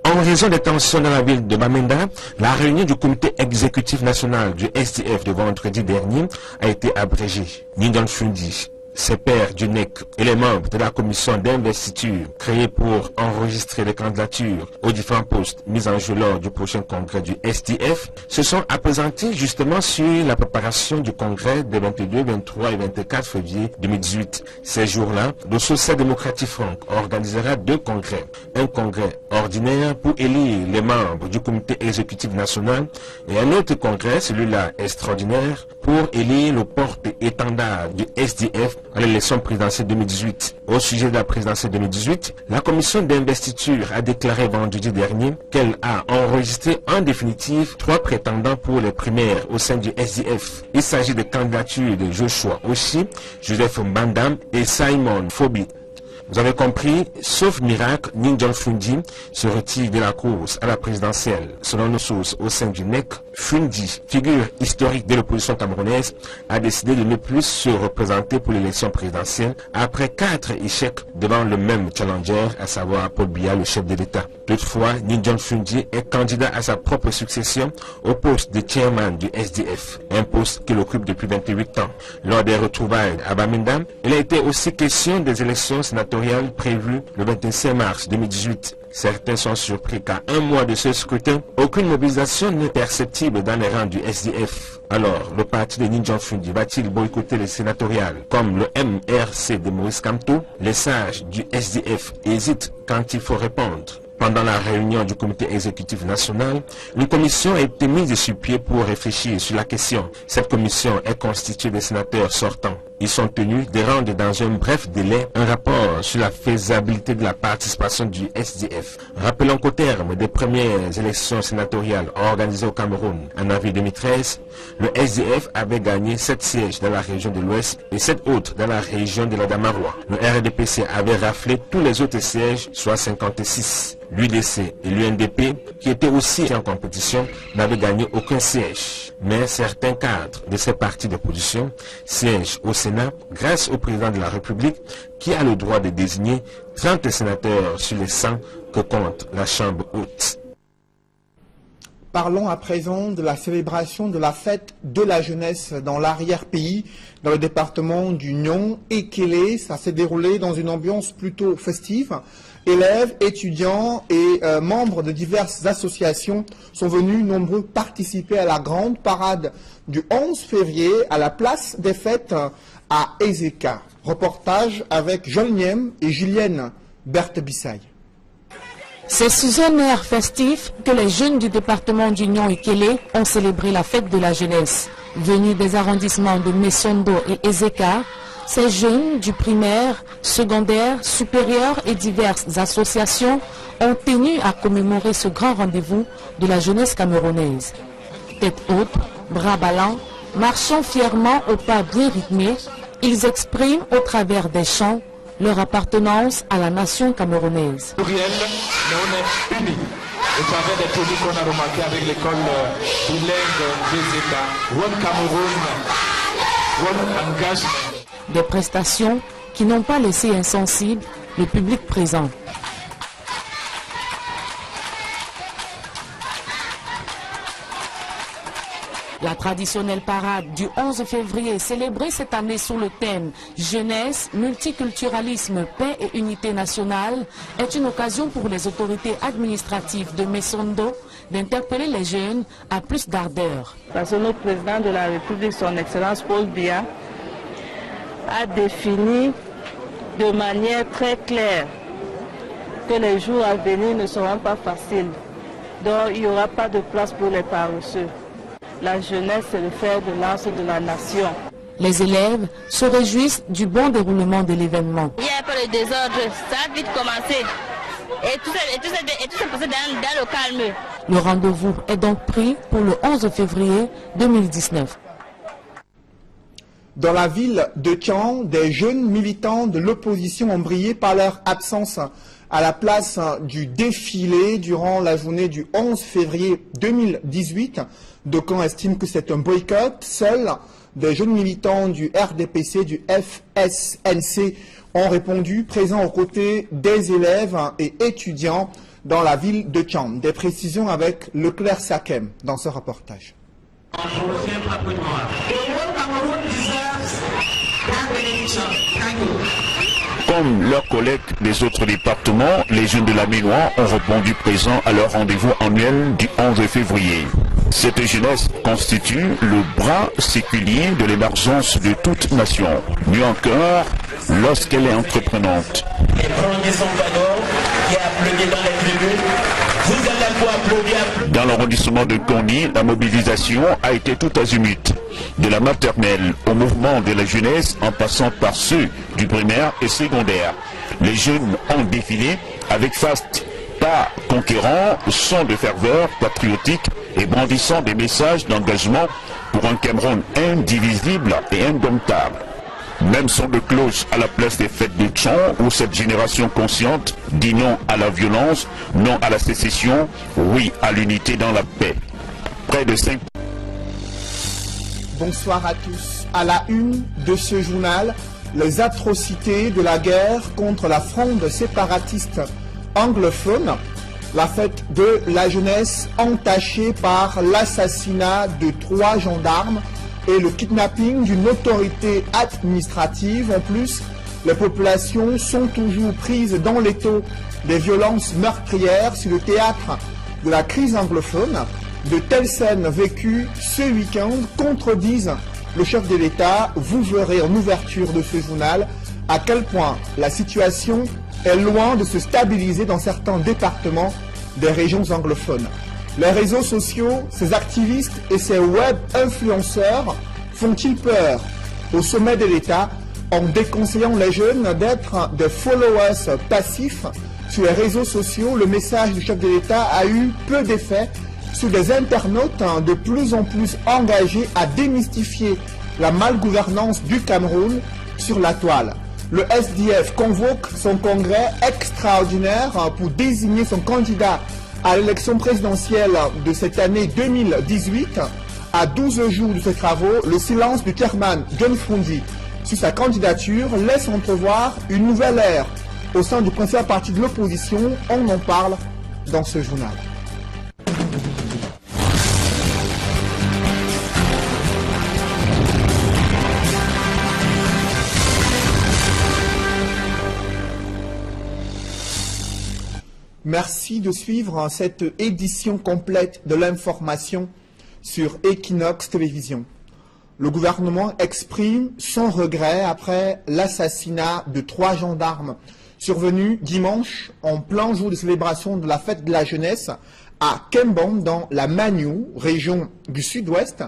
En raison des tensions dans la ville de Bamenda, la réunion du comité exécutif national du SDF de vendredi dernier a été abrégée. Ni John Froundi, ses pairs du NEC et les membres de la commission d'investiture créée pour enregistrer les candidatures aux différents postes mis en jeu lors du prochain congrès du SDF se sont appesantis justement sur la préparation du congrès des 22, 23 et 24 février 2018. Ces jours-là, le social-démocratique franc organisera 2 congrès. Un congrès ordinaire pour élire les membres du comité exécutif national et un autre congrès, celui-là extraordinaire, pour élire le porte-étendard du SDF à l'élection présidentielle 2018. Au sujet de la présidentielle 2018, la commission d'investiture a déclaré vendredi dernier qu'elle a enregistré en définitive 3 prétendants pour les primaires au sein du SDF. Il s'agit de candidatures de Joshua Oshi, Joseph Mbandam et Simon Fobi. Vous avez compris, sauf miracle, Ni John Froundi se retire de la course à la présidentielle. Selon nos sources au sein du NEC, Froundi, figure historique de l'opposition camerounaise, a décidé de ne plus se représenter pour l'élection présidentielle après 4 échecs devant le même challenger, à savoir Paul Biya, le chef de l'État. Toutefois, Ni John Froundi est candidat à sa propre succession au poste de chairman du SDF, un poste qu'il occupe depuis 28 ans. Lors des retrouvailles à Bamenda, il a été aussi question des élections sénatoriales prévues le 25 mars 2018. Certains sont surpris qu'à un mois de ce scrutin, aucune mobilisation n'est perceptible dans les rangs du SDF. Alors, le parti de Ni John Froundi va-t-il boycotter les sénatoriales comme le MRC de Maurice Kamto? Les sages du SDF hésitent quand il faut répondre. Pendant la réunion du comité exécutif national, une commission a été mise sur pied pour réfléchir sur la question. Cette commission est constituée de sénateurs sortants. Ils sont tenus de rendre dans un bref délai un rapport sur la faisabilité de la participation du SDF. Rappelons qu'au terme des premières élections sénatoriales organisées au Cameroun en avril 2013, le SDF avait gagné 7 sièges dans la région de l'Ouest et 7 autres dans la région de la Damaroua. Le RDPC avait raflé tous les autres sièges, soit 56. L'UDC et l'UNDP, qui étaient aussi en compétition, n'avaient gagné aucun siège. Mais certains cadres de ces partis d'opposition siègent au Sénat grâce au président de la République qui a le droit de désigner 30 sénateurs sur les 100 que compte la Chambre haute. Parlons à présent de la célébration de la fête de la jeunesse dans l'arrière-pays, dans le département du Nyon et Kélé. Ça s'est déroulé dans une ambiance plutôt festive. Élèves, étudiants et membres de diverses associations sont venus nombreux participer à la grande parade du 11 février à la place des fêtes à Ezeka. Reportage avec Jean Niem et Julienne Berthe-Bissaye. C'est sous un air festif que les jeunes du département du Nyon et Kélé ont célébré la fête de la jeunesse. Venus des arrondissements de Messondo et Ezeka, ces jeunes du primaire, secondaire, supérieur et diverses associations ont tenu à commémorer ce grand rendez-vous de la jeunesse camerounaise. Tête haute, bras ballants, marchant fièrement au pas bien rythmé, ils expriment au travers des chants leur appartenance à la nation camerounaise. Mais on est unis. Au travers des produits qu'on a remarqués avec l'école bilingue d'Ezeka, One Cameroun, One Engagement. Des prestations qui n'ont pas laissé insensible le public présent. La traditionnelle parade du 11 février, célébrée cette année sous le thème « Jeunesse, multiculturalisme, paix et unité nationale », est une occasion pour les autorités administratives de Messondo d'interpeller les jeunes à plus d'ardeur. Parce que notre président de la République, son Excellence Paul Biya, a défini de manière très claire que les jours à venir ne seront pas faciles. Donc il n'y aura pas de place pour les paresseux. La jeunesse, c'est le fer de lance de la nation. Les élèves se réjouissent du bon déroulement de l'événement. Il n'y a pas de désordre, ça a vite commencé. Et tout s'est passé dans le calme. Le rendez-vous est donc pris pour le 11 février 2019. Dans la ville de Tian, des jeunes militants de l'opposition ont brillé par leur absence à la place du défilé durant la journée du 11 février 2018. D'aucuns estiment que c'est un boycott. Seuls des jeunes militants du RDPC, du FSNC ont répondu, présents aux côtés des élèves et étudiants dans la ville de Tian. Des précisions avec Leclerc Sakem dans ce reportage. Comme leurs collègues des autres départements, les jeunes de la Ménois ont répondu présents à leur rendez-vous annuel du 11 février. Cette jeunesse constitue le bras séculier de l'émergence de toute nation, mieux encore lorsqu'elle est entreprenante. Les premiers sont qui a applaudi dans les tribunes. Vous allez pouvoir applaudir. Dans l'arrondissement de Goni, la mobilisation a été tout azimut, de la maternelle au mouvement de la jeunesse en passant par ceux du primaire et secondaire. Les jeunes ont défilé avec faste pas conquérant, son de ferveur patriotique et brandissant des messages d'engagement pour un Cameroun indivisible et indomptable. Même son de cloche à la place des fêtes de Tchon, où cette génération consciente dit non à la violence, non à la sécession, oui à l'unité dans la paix. Près de 5... Bonsoir à tous. À la une de ce journal, les atrocités de la guerre contre la fronde séparatiste anglophone, la fête de la jeunesse entachée par l'assassinat de 3 gendarmes et le kidnapping d'une autorité administrative. En plus, les populations sont toujours prises dans l'étau des violences meurtrières sur le théâtre de la crise anglophone. De telles scènes vécues ce week-end contredisent le chef de l'État. Vous verrez en ouverture de ce journal à quel point la situation est loin de se stabiliser dans certains départements des régions anglophones. Les réseaux sociaux, ces activistes et ces web influenceurs font-ils peur au sommet de l'État en déconseillant les jeunes d'être des followers passifs sur les réseaux sociaux? Le message du chef de l'État a eu peu d'effet sur des internautes de plus en plus engagés à démystifier la malgouvernance du Cameroun sur la toile. Le SDF convoque son congrès extraordinaire pour désigner son candidat à l'élection présidentielle de cette année 2018. À 12 jours de ces travaux, le silence du chairman John Frondi sur sa candidature laisse entrevoir une nouvelle ère au sein du principal parti de l'opposition. On en parle dans ce journal. Merci de suivre cette édition complète de l'information sur Equinox Télévision. Le gouvernement exprime son regret après l'assassinat de 3 gendarmes survenu dimanche en plein jour de célébration de la fête de la jeunesse à Kembom dans la Maniou, région du sud-ouest.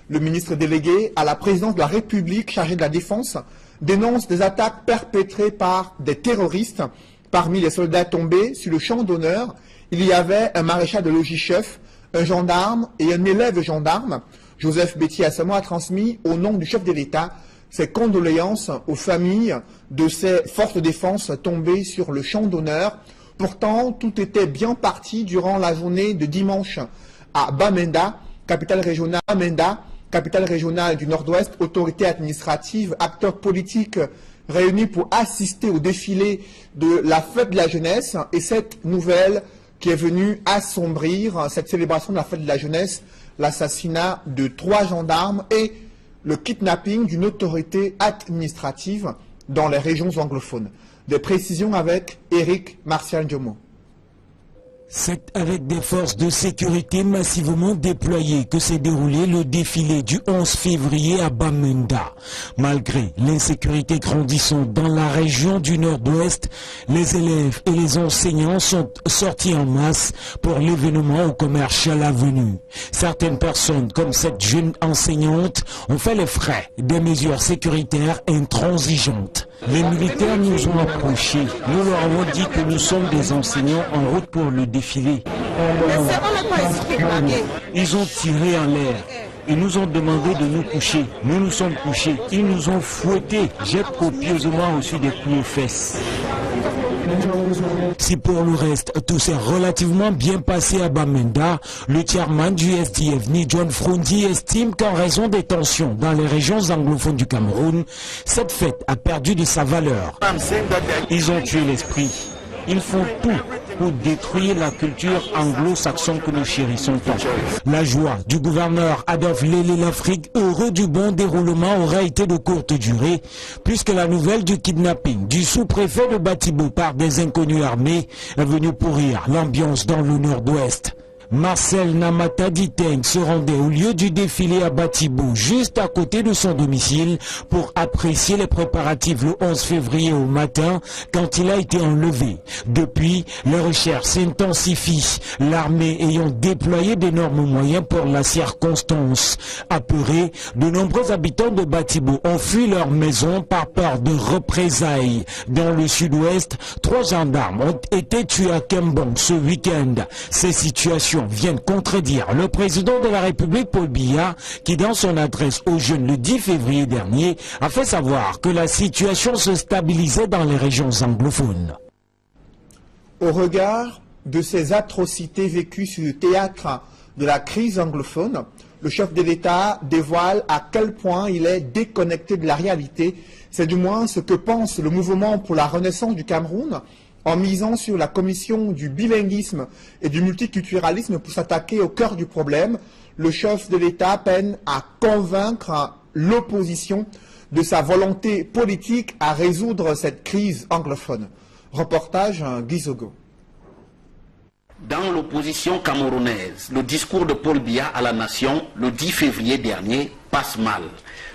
Le ministre délégué à la présidence de la République chargé de la défense dénonce des attaques perpétrées par des terroristes. Parmi les soldats tombés sur le champ d'honneur, il y avait un maréchal de logis-chef, un gendarme et un élève gendarme. Joseph Betty Assamo a transmis au nom du chef de l'État ses condoléances aux familles de ces forces de défense tombées sur le champ d'honneur. Pourtant, tout était bien parti durant la journée de dimanche à Bamenda, capitale régionale du Nord-Ouest, autorité administrative, acteurs politiques réunis pour assister au défilé de la fête de la jeunesse. Et cette nouvelle qui est venu assombrir cette célébration de la fête de la jeunesse, l'assassinat de 3 gendarmes et le kidnapping d'une autorité administrative dans les régions anglophones. Des précisions avec Eric Martial Diomo. C'est avec des forces de sécurité massivement déployées que s'est déroulé le défilé du 11 février à Bamenda. Malgré l'insécurité grandissante dans la région du Nord-Ouest, les élèves et les enseignants sont sortis en masse pour l'événement au commercial Avenue. Certaines personnes, comme cette jeune enseignante, ont fait les frais des mesures sécuritaires intransigeantes. Les militaires nous ont approchés. Nous leur avons dit que nous sommes des enseignants en route pour le défilé. Ils ont tiré en l'air. Ils nous ont demandé de nous coucher. Nous nous sommes couchés. Ils nous ont fouettés. J'ai copieusement reçu des coups aux fesses. Si pour le reste, tout s'est relativement bien passé à Bamenda, le chairman du SDF, John Frundi, estime qu'en raison des tensions dans les régions anglophones du Cameroun, cette fête a perdu de sa valeur. Ils ont tué l'esprit. Ils font tout pour détruire la culture anglo-saxonne que nous chérissons tant. La joie du gouverneur Adolphe Lélé-Lafrique, heureux du bon déroulement, aurait été de courte durée, puisque la nouvelle du kidnapping du sous-préfet de Batibo par des inconnus armés est venue pourrir l'ambiance dans le nord-ouest. Marcel Namata Diteng se rendait au lieu du défilé à Batibo, juste à côté de son domicile, pour apprécier les préparatifs le 11 février au matin, quand il a été enlevé. Depuis, les recherches s'intensifient, l'armée ayant déployé d'énormes moyens pour la circonstance. Apeurés, de nombreux habitants de Batibo ont fui leur maison par peur de représailles. Dans le sud-ouest, 3 gendarmes ont été tués à Kembong ce week-end. Ces situations viennent contredire le président de la République, Paul Biya, qui dans son adresse aux jeunes le 10 février dernier a fait savoir que la situation se stabilisait dans les régions anglophones. Au regard de ces atrocités vécues sur le théâtre de la crise anglophone, le chef de l'État dévoile à quel point il est déconnecté de la réalité. C'est du moins ce que pense le mouvement pour la renaissance du Cameroun, en misant sur la commission du bilinguisme et du multiculturalisme pour s'attaquer au cœur du problème. Le chef de l'État peine à convaincre l'opposition de sa volonté politique à résoudre cette crise anglophone. Reportage Guy Zogo. Dans l'opposition camerounaise, le discours de Paul Biya à la nation le 10 février dernier passe mal.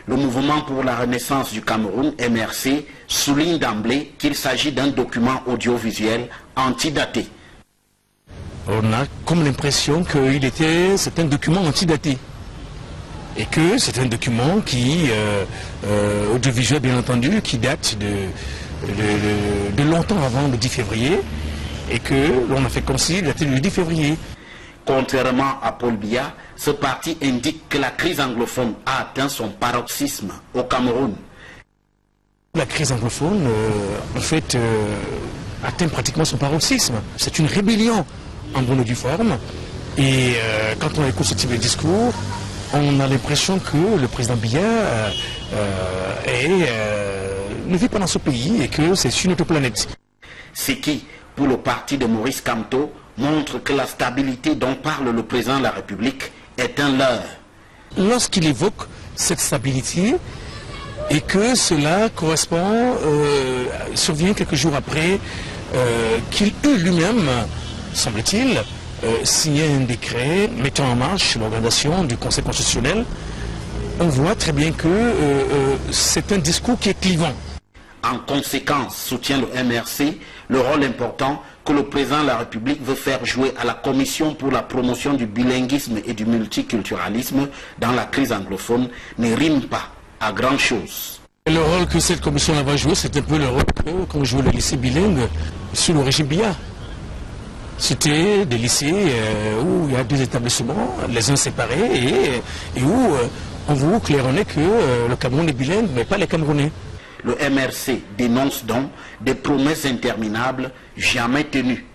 Le mouvement pour la renaissance du Cameroun, MRC, souligne d'emblée qu'il s'agit d'un document audiovisuel antidaté. On a comme l'impression que c'est un document antidaté. Et que c'est un document qui, audiovisuel bien entendu, qui date de longtemps avant le 10 février. Et que l'on a fait comme s'il datait du 10 février. Contrairement à Paul Biya, ce parti indique que la crise anglophone a atteint son paroxysme au Cameroun. La crise anglophone, atteint pratiquement son paroxysme. C'est une rébellion en bonne et due forme. Et quand on écoute ce type de discours, on a l'impression que le président Biya ne vit pas dans ce pays et que c'est sur notre planète. C'est qui, pour le parti de Maurice Kamto, montre que la stabilité dont parle le président de la République est un leurre. Lorsqu'il évoque cette stabilité et que cela correspond, survient quelques jours après qu'il eut lui-même, semble-t-il, signé un décret mettant en marche l'organisation du Conseil constitutionnel, on voit très bien que c'est un discours qui est clivant. En conséquence, soutient le MRC, le rôle important que le président de la République veut faire jouer à la Commission pour la promotion du bilinguisme et du multiculturalisme dans la crise anglophone ne rime pas à grand-chose. Le rôle que cette commission va jouer, c'est un peu le rôle qu'on jouait le lycée bilingue sous le régime Biya. C'était des lycées où il y a 2 établissements, les uns séparés, et où on voit clairement que le Cameroun est bilingue, mais pas les Camerounais. Le MRC dénonce donc des promesses interminables jamais tenues.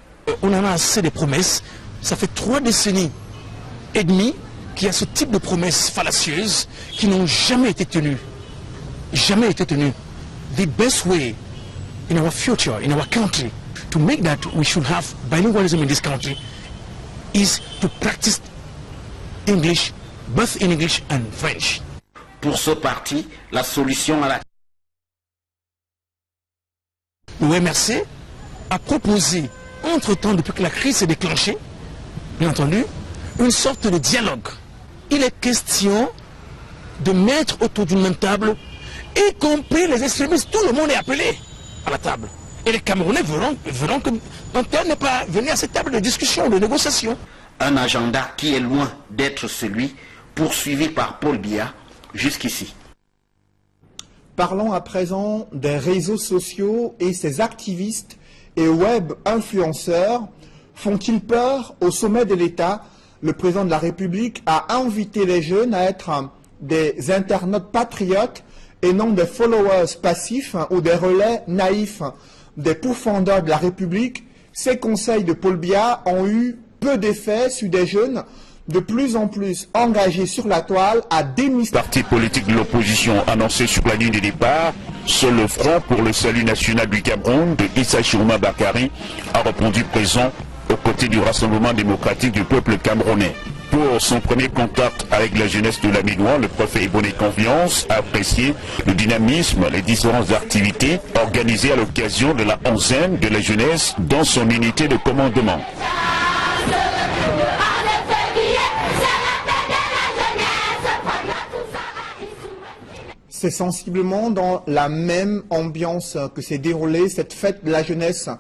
On en a assez de promesses. Ça fait 3 décennies et demie qu'il y a ce type de promesses fallacieuses qui n'ont jamais été tenues. Jamais été tenues. The best way in our future, in our country, to make that we should have bilingualism in this country is to practice English, both in English and French. Pour ce parti, la solution à la... Le MRC a proposé, entre-temps, depuis que la crise s'est déclenchée, bien entendu, une sorte de dialogue. Il est question de mettre autour d'une même table, y compris les extrémistes, tout le monde est appelé à la table. Et les Camerounais verront que Dantec n'est pas venu à cette table de discussion, de négociation. Un agenda qui est loin d'être celui poursuivi par Paul Biya jusqu'ici. Parlons à présent des réseaux sociaux et ces activistes et web influenceurs. Font-ils peur au sommet de l'État? Le président de la République a invité les jeunes à être des internautes patriotes et non des followers passifs ou des relais naïfs des pourfendeurs de la République. Ces conseils de Paul Biya ont eu peu d'effet sur des jeunes de plus en plus engagés sur la toile à démystifier. Parti politique de l'opposition annoncé sur la ligne de départ, seul le Front pour le salut national du Cameroun de Issa Chiroma Bakary a répondu présent aux côtés du Rassemblement démocratique du peuple camerounais. Pour son premier contact avec la jeunesse de la Ménois, le préfet Ebonné Confiance a apprécié le dynamisme, les différentes activités organisées à l'occasion de la 11e de la jeunesse dans son unité de commandement. C'est sensiblement dans la même ambiance que s'est déroulée cette fête de la jeunesse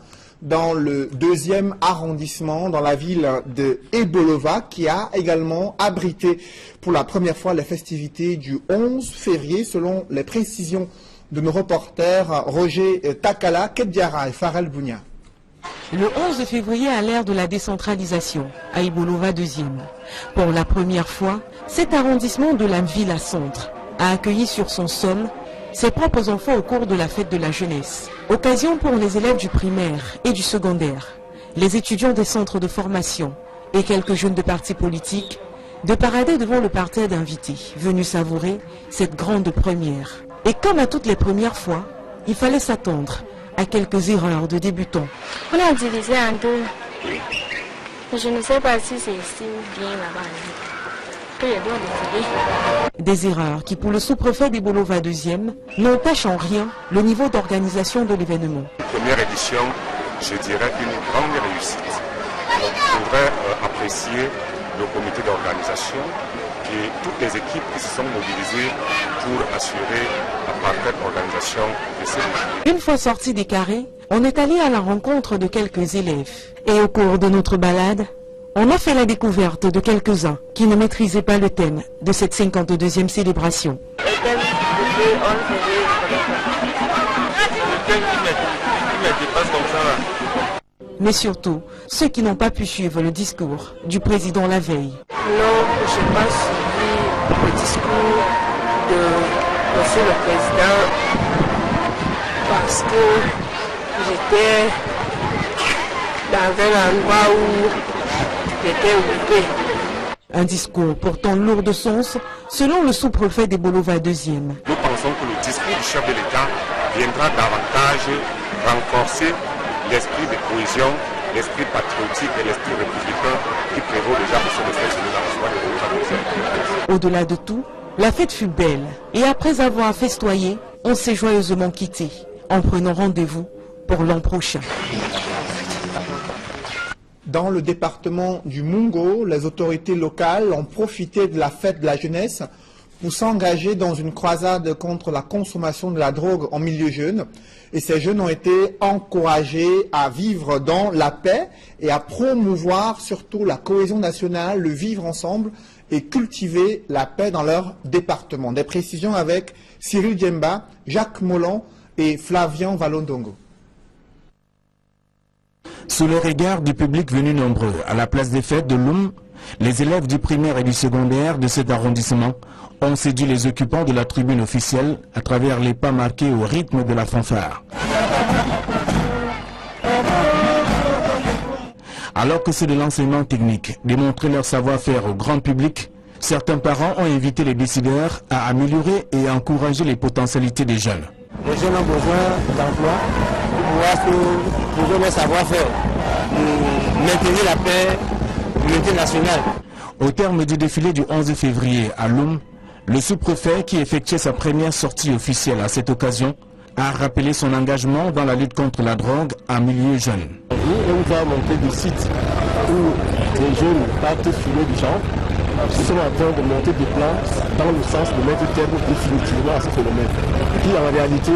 dans le 2e arrondissement, dans la ville de Ebolova, qui a également abrité pour la première fois les festivités du 11 février, selon les précisions de nos reporters Roger Takala, Kediara et Farel Bounia. Le 11 février à l'ère de la décentralisation, à Ebolova 2e. Pour la première fois, cet arrondissement de la ville à Centre a accueilli sur son sol ses propres enfants au cours de la fête de la jeunesse. Occasion pour les élèves du primaire et du secondaire, les étudiants des centres de formation et quelques jeunes de partis politiques de parader devant le parterre d'invités, venus savourer cette grande première. Et comme à toutes les premières fois, il fallait s'attendre à quelques erreurs de débutants. On a divisé en deux. Je ne sais pas si c'est ici ou bien là-bas. Des erreurs qui, pour le sous-préfet d'Ebolova 2e, n'entachent en rien le niveau d'organisation de l'événement. Première édition, je dirais une grande réussite. On pourrait apprécier le comité d'organisation et toutes les équipes qui se sont mobilisées pour assurer la parfaite organisation de ces journées. Une fois sortis des carrés, on est allé à la rencontre de quelques élèves. Et au cours de notre balade, on a fait la découverte de quelques-uns qui ne maîtrisaient pas le thème de cette 52e célébration. Mais surtout, ceux qui n'ont pas pu suivre le discours du président la veille. Non, je n'ai pas suivi le discours de monsieur le président parce que j'étais dans un endroit où un discours pourtant lourd de sens, selon le sous-préfet d'Ebolova 2e. Nous pensons que le discours du chef de l'État viendra davantage renforcer l'esprit de cohésion, l'esprit patriotique et l'esprit républicain qui prévaut déjà sur le fait de la soirée de l'État. Au-delà de tout, la fête fut belle et après avoir festoyé, on s'est joyeusement quitté en prenant rendez-vous pour l'an prochain. Dans le département du Mungo, les autorités locales ont profité de la fête de la jeunesse pour s'engager dans une croisade contre la consommation de la drogue en milieu jeune. Et ces jeunes ont été encouragés à vivre dans la paix et à promouvoir surtout la cohésion nationale, le vivre ensemble et cultiver la paix dans leur département. Des précisions avec Cyril Djemba, Jacques Molon et Flavien Valondongo. Sous le regard du public venu nombreux à la place des fêtes de Loum, les élèves du primaire et du secondaire de cet arrondissement ont séduit les occupants de la tribune officielle à travers les pas marqués au rythme de la fanfare. Alors que c'est de l'enseignement technique, démontrer leur savoir-faire au grand public, certains parents ont invité les décideurs à améliorer et à encourager les potentialités des jeunes. Les jeunes ont besoin d'emploi. pouvoir trouver leur savoir-faire, maintenir la paix, l'unité nationale. Au terme du défilé du 11 février à Loum, le sous-préfet qui effectuait sa première sortie officielle à cette occasion a rappelé son engagement dans la lutte contre la drogue en milieu jeune. On va monter des sites où les jeunes partent fumer du genre. Nous sommes en train de monter des plans dans le sens de mettre terme définitivement à ce phénomène, qui en réalité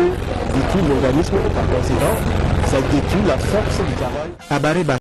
détruit l'organisme et par conséquent, ça détruit la force du travail.